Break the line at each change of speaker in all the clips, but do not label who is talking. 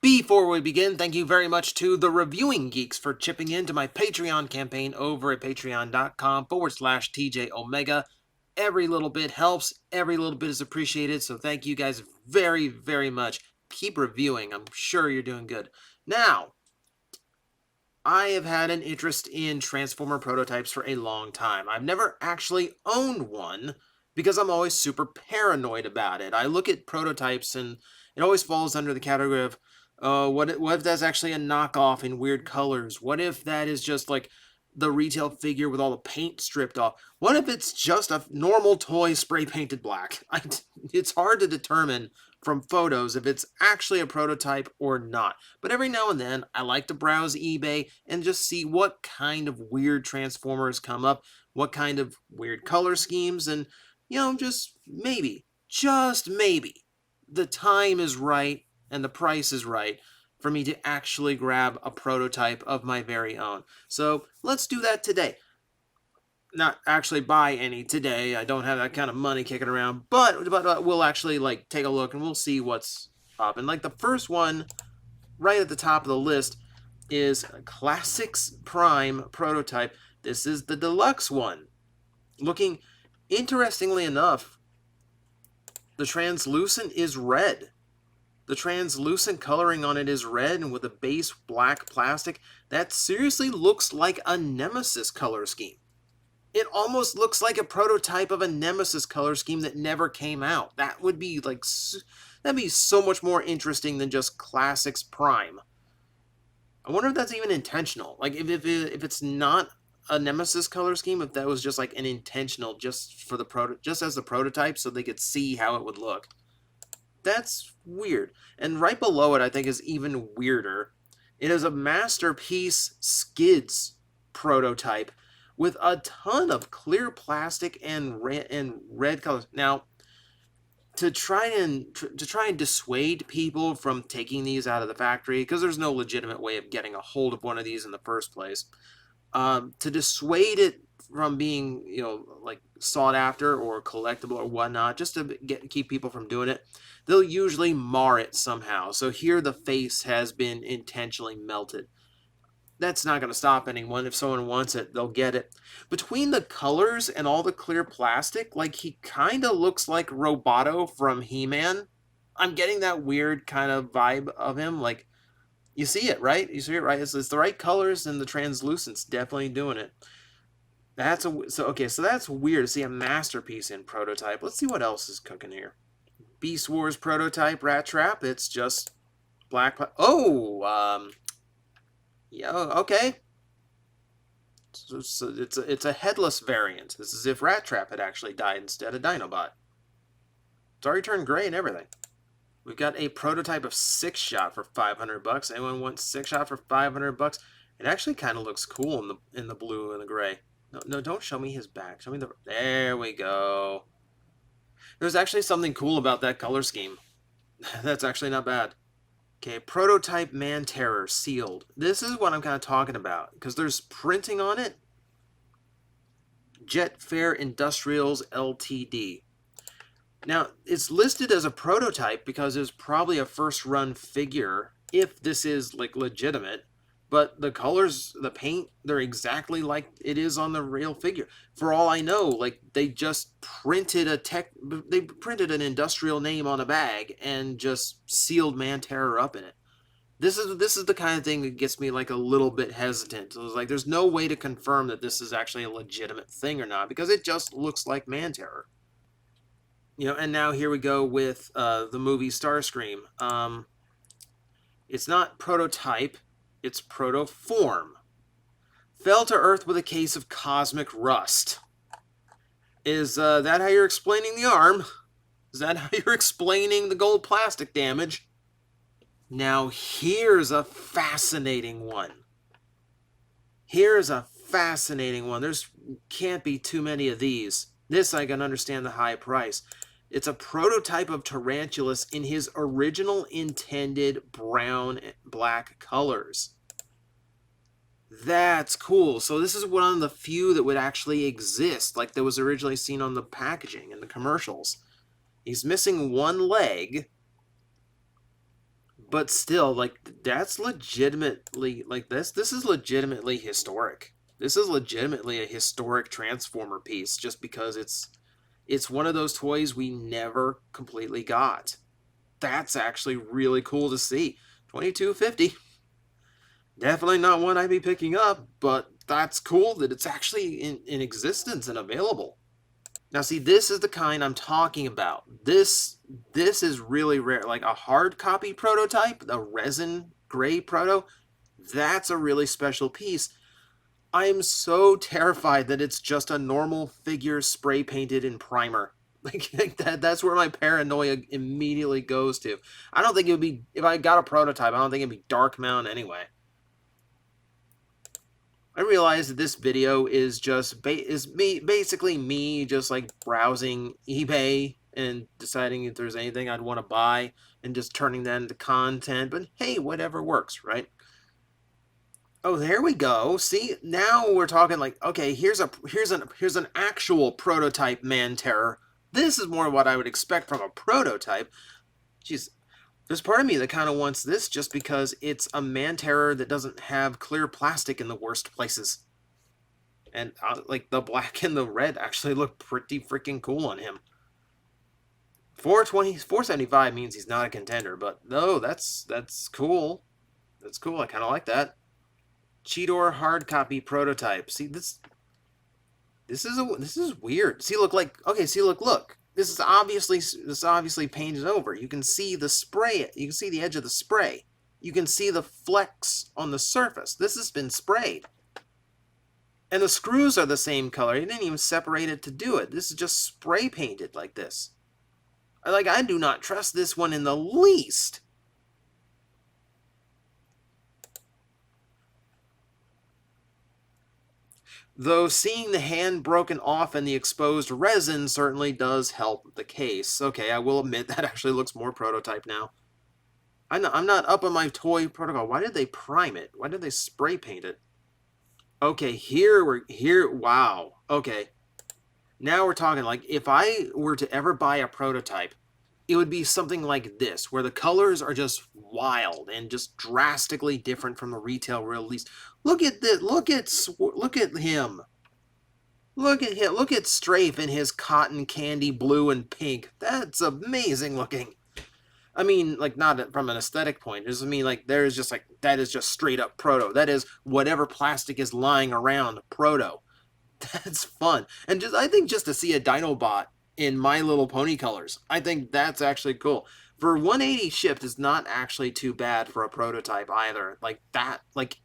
Before we begin, thank you very much to the Reviewing Geeks for chipping in to my Patreon campaign over at patreon.com/TJOmega. Every little bit helps, every little bit is appreciated, so thank you guys very, very much. Keep reviewing, I'm sure you're doing good. Now, I have had an interest in Transformer prototypes for a long time. I've never actually owned one because I'm always super paranoid about it. I look at prototypes and it always falls under the category of, what if that's actually a knockoff in weird colors? What if that is just like the retail figure with all the paint stripped off? What if it's just a normal toy spray painted black? It's hard to determine from photos if it's actually a prototype or not. But every now and then, I like to browse eBay and just see what kind of weird Transformers come up, what kind of weird color schemes, and, just maybe, the time is right and the price is right for me to actually grab a prototype of my very own. So let's do that today. Not actually buy any today. I don't have that kind of money kicking around, but we'll actually take a look and we'll see what's up. And the first one right at the top of the list is Classics Prime prototype. This is the deluxe one. Looking interestingly enough, the translucent is red. The translucent coloring on it is red and with a base black plastic. That seriously looks like a Nemesis color scheme. It almost looks like a prototype of a Nemesis color scheme that never came out. That would be that'd be so much more interesting than just Classics Prime. I wonder if that's even intentional. If it's not a Nemesis color scheme, if that was just an intentional just for just as the prototype so they could see how it would look. That's weird. And right below it, I think, is even weirder. It is a Masterpiece Skids prototype with a ton of clear plastic and red colors. Now, to try and dissuade people from taking these out of the factory, because there's no legitimate way of getting a hold of one of these in the first place, to dissuade it from being sought after or collectible or whatnot, just to keep people from doing it, they'll usually mar it somehow. So here the face has been intentionally melted. That's not going to stop anyone. If someone wants it, they'll get it. Between the colors and all the clear plastic, he kind of looks like Roboto from He-Man. I'm getting that weird kind of vibe of him. You see it, right? You see it, right? It's the right colors, and the translucent's definitely doing it. So that's weird to see a Masterpiece in prototype. Let's see what else is cooking here. Beast Wars prototype Rat Trap. It's just black. Yeah, okay. So it's a headless variant. This is if Rat Trap had actually died instead of Dinobot. It's already turned gray and everything. We've got a prototype of Six Shot for $500. Anyone want Six Shot for $500? It actually kind of looks cool in the blue and the gray. No, don't show me his back. Show me the... There we go. There's actually something cool about that color scheme. That's actually not bad. Okay, prototype Man Terror sealed. This is what I'm kind of talking about, because there's printing on it. Jetfair Industrials Ltd. Now, it's listed as a prototype because it's probably a first-run figure, if this is, legitimate. But the colors, the paint, they're exactly like it is on the real figure. For all I know, they just printed an industrial name on a bag and just sealed Man Terror up in it. This is the kind of thing that gets me a little bit hesitant. So it's there's no way to confirm that this is actually a legitimate thing or not, because it just looks like Man Terror. And now here we go with the movie Starscream. It's not prototype. It's protoform. Fell to Earth with a case of cosmic rust. Is that how you're explaining the arm? Is that how you're explaining the gold plastic damage? Now here's a fascinating one. There's can't be too many of these. This I can understand the high price. It's a prototype of Tarantulas in his original intended brown and black colors. That's cool. So this is one of the few that would actually exist, that was originally seen on the packaging and the commercials. He's missing one leg, But still, like, that's legitimately, like, this is legitimately historic. This is legitimately a historic Transformer piece, just because it's one of those toys we never completely got. That's actually really cool to see. 2250. Definitely not one I'd be picking up, but that's cool that it's actually in existence and available. Now, see, this is the kind I'm talking about. This is really rare. Like a hard copy prototype, the resin gray proto, that's a really special piece. I am so terrified that it's just a normal figure spray painted in primer. Like that's where my paranoia immediately goes to. I don't think it would be, if I got a prototype, I don't think it'd be dark mount anyway. I realize that this video is just basically me just like browsing eBay and deciding if there's anything I'd want to buy and just turning that into content. But hey, whatever works, right? Oh, there we go. See, now we're talking like, okay, here's an actual prototype Man Terror. This is more what I would expect from a prototype. Jeez, there's part of me that kind of wants this just because it's a Man Terror that doesn't have clear plastic in the worst places. And like the black and the red actually look pretty freaking cool on him. 475 means he's not a contender, but no, that's cool. That's cool. I kind of like that. Cheetor hard copy prototype. See, this is weird. See, look, like, okay, see, look. This is obviously painted over. You can see the spray. You can see the edge of the spray. You can see the flecks on the surface. This has been sprayed. And the screws are the same color. He didn't even separate it to do it. This is just spray painted like this. Like, I do not trust this one in the least. Though seeing the hand broken off and the exposed resin certainly does help the case. Okay, I will admit that actually looks more prototype now. I'm not up on my toy protocol. Why did they prime it? Why did they spray paint it? Okay, wow. Okay. Now we're talking, like, if I were to ever buy a prototype, it would be something like this, where the colors are just wild and just drastically different from the retail release. Look at this. Look at him. Look at him. Look at Strafe in his cotton candy blue and pink. That's amazing looking. I mean, like, not from an aesthetic point. I mean, like, there is just, like, that is just straight up proto. That is whatever plastic is lying around proto. That's fun. And just, I think just to see a Dinobot in My Little Pony colors, I think that's actually cool. For 180 shipped is not actually too bad for a prototype either. Like that, like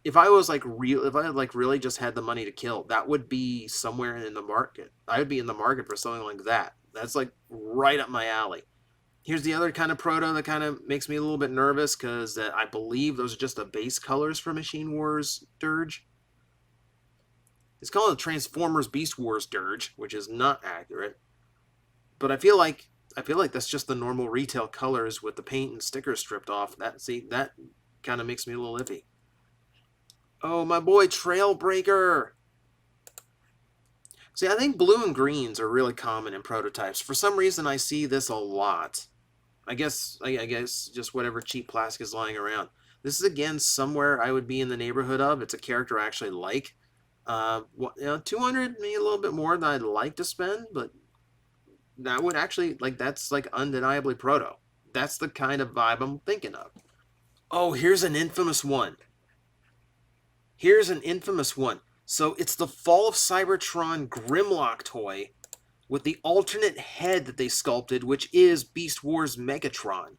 if I had really just had the money to kill, that would be somewhere in the market. I would be in the market for something like that. That's like right up my alley. Here's the other kind of proto that kind of makes me a little bit nervous because I believe those are just the base colors for Machine Wars Dirge. It's called a Transformers Beast Wars Dirge, which is not accurate. But I feel like that's just the normal retail colors with the paint and stickers stripped off. That kind of makes me a little iffy. Oh, my boy Trailbreaker. See, I think blue and greens are really common in prototypes. For some reason, I see this a lot. I guess just whatever cheap plastic is lying around. This is again somewhere I would be in the neighborhood of. It's a character I actually like. 200, maybe a little bit more than I'd like to spend, but that would actually, like, that's like undeniably proto. That's the kind of vibe I'm thinking of. Oh, here's an infamous one. So it's the Fall of Cybertron Grimlock toy with the alternate head that they sculpted, which is Beast Wars Megatron.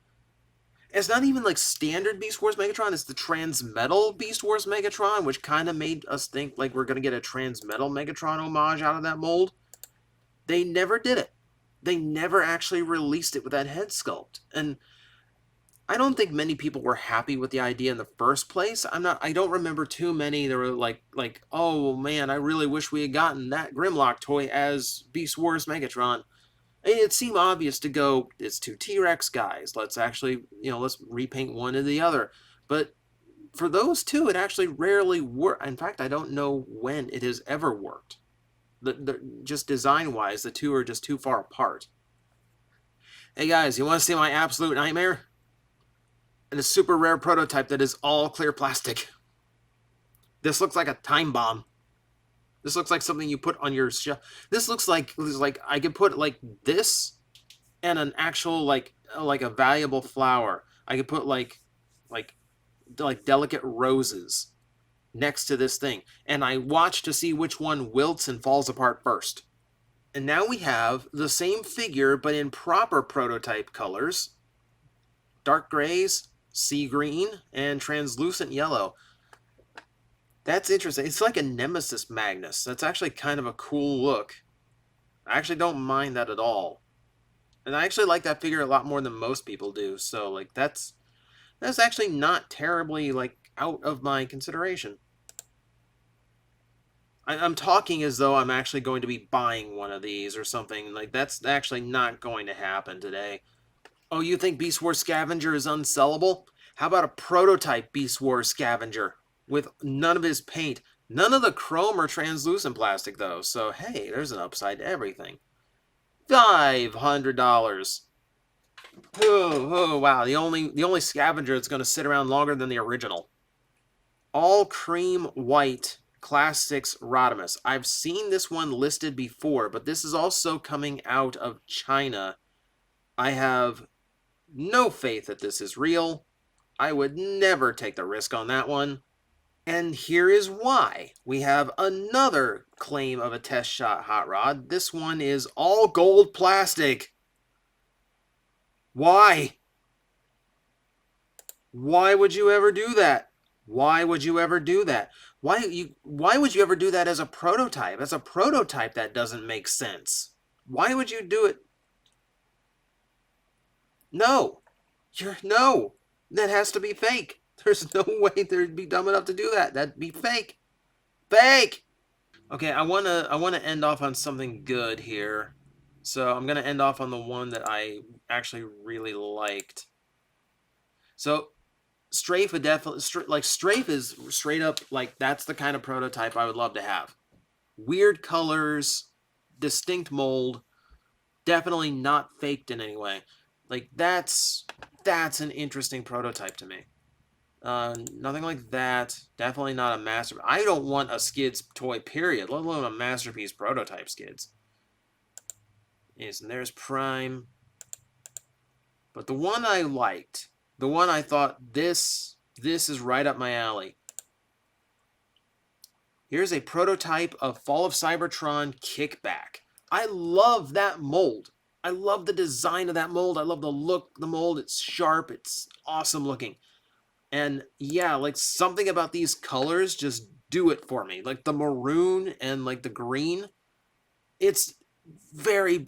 It's not even like standard Beast Wars Megatron, it's the Transmetal Beast Wars Megatron, which kind of made us think like we're going to get a Transmetal Megatron homage out of that mold. They never did it. They never actually released it with that head sculpt. And I don't think many people were happy with the idea in the first place. I don't remember too many that were like, oh man, I really wish we had gotten that Grimlock toy as Beast Wars Megatron. It seemed obvious to go, it's two T-Rex guys. Let's actually, let's repaint one to the other. But for those two, it actually rarely worked. In fact, I don't know when it has ever worked. Just design-wise, the two are just too far apart. Hey guys, you want to see my absolute nightmare? And a super rare prototype that is all clear plastic. This looks like a time bomb. This looks like something you put on your shelf. This looks like I could put like this and an actual like a valuable flower. I could put like delicate roses next to this thing, and I watch to see which one wilts and falls apart first. And now we have the same figure but in proper prototype colors: dark grays, sea green, and translucent yellow. That's interesting. It's like a Nemesis Magnus. That's actually kind of a cool look. I actually don't mind that at all. And I actually like that figure a lot more than most people do. So like that's actually not terribly like out of my consideration. I'm talking as though I'm actually going to be buying one of these or something. Like that's actually not going to happen today. Oh, you think Beast War Scavenger is unsellable? How about a prototype Beast War Scavenger with none of his paint? None of the chrome or translucent plastic, though. So, hey, there's an upside to everything. $500. Oh, wow. The only scavenger that's going to sit around longer than the original. All cream white Class 6 Rodimus. I've seen this one listed before, but this is also coming out of China. I have no faith that this is real. I would never take the risk on that one. And here is why. We have another claim of a test shot hot rod. This one is all gold plastic. Why? Why would you ever do that? Why would you ever do that? Why would you ever do that as a prototype? As a prototype, that doesn't make sense. Why would you do it? No. No. That has to be fake. There's no way they'd be dumb enough to do that. That'd be fake. Fake! Okay, I wanna end off on something good here. So I'm gonna end off on the one that I actually really liked. So Strafe would definitely Strafe is straight up like that's the kind of prototype I would love to have. Weird colors, distinct mold, definitely not faked in any way. Like that's an interesting prototype to me. Nothing like that. Definitely not a master. I don't want a Skids toy, period, let alone a masterpiece prototype Skids. Yes, and there's Prime. But the one I liked, the one I thought this is right up my alley. Here's a prototype of Fall of Cybertron Kickback. I love that mold. I love the design of that mold. I love the look of the mold. It's sharp. It's awesome looking. And yeah, like something about these colors just do it for me. Like the maroon and like the green. It's very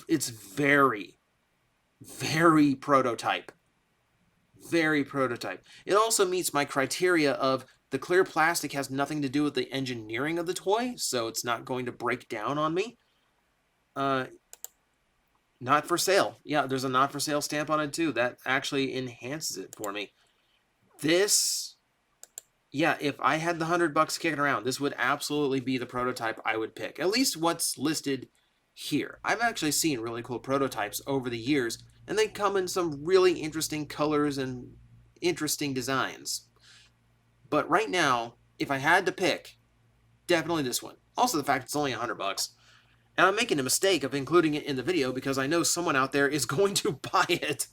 prototype. Very prototype. It also meets my criteria of the clear plastic has nothing to do with the engineering of the toy, so it's not going to break down on me. Not for sale. Yeah, there's a not for sale stamp on it too. That actually enhances it for me. This, yeah, if I had the $100 kicking around, this would absolutely be the prototype I would pick. At least what's listed here. I've actually seen really cool prototypes over the years, and they come in some really interesting colors and interesting designs. But right now, if I had to pick, definitely this one. Also, the fact it's only $100. And I'm making a mistake of including it in the video because I know someone out there is going to buy it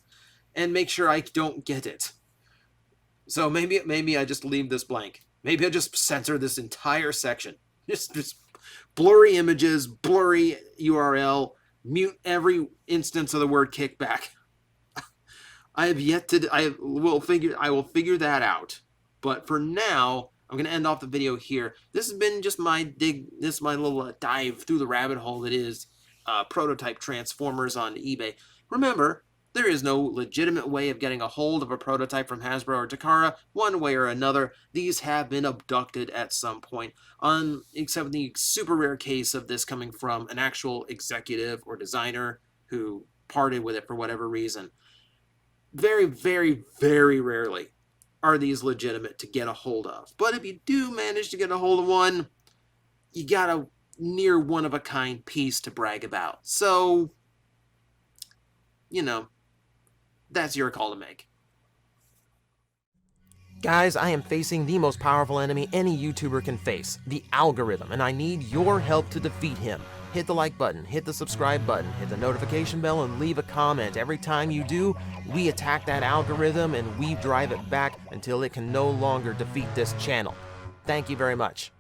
and make sure I don't get it. So maybe I just leave this blank. Maybe I just censor this entire section. Just blurry images, blurry URL, mute every instance of the word kickback. I will figure that out. But for now, I'm going to end off the video here. This has been just my little dive through the rabbit hole that is prototype Transformers on eBay. Remember, there is no legitimate way of getting a hold of a prototype from Hasbro or Takara, one way or another. These have been abducted at some point, except in the super rare case of this coming from an actual executive or designer who parted with it for whatever reason. Very, very, very rarely are these legitimate to get a hold of. But if you do manage to get a hold of one, you got a near one-of-a-kind piece to brag about. So, you know, that's your call to make. Guys, I am facing the most powerful enemy any YouTuber can face, the algorithm, and I need your help to defeat him. Hit the like button, hit the subscribe button, hit the notification bell, and leave a comment. Every time you do, we attack that algorithm and we drive it back until it can no longer defeat this channel. Thank you very much.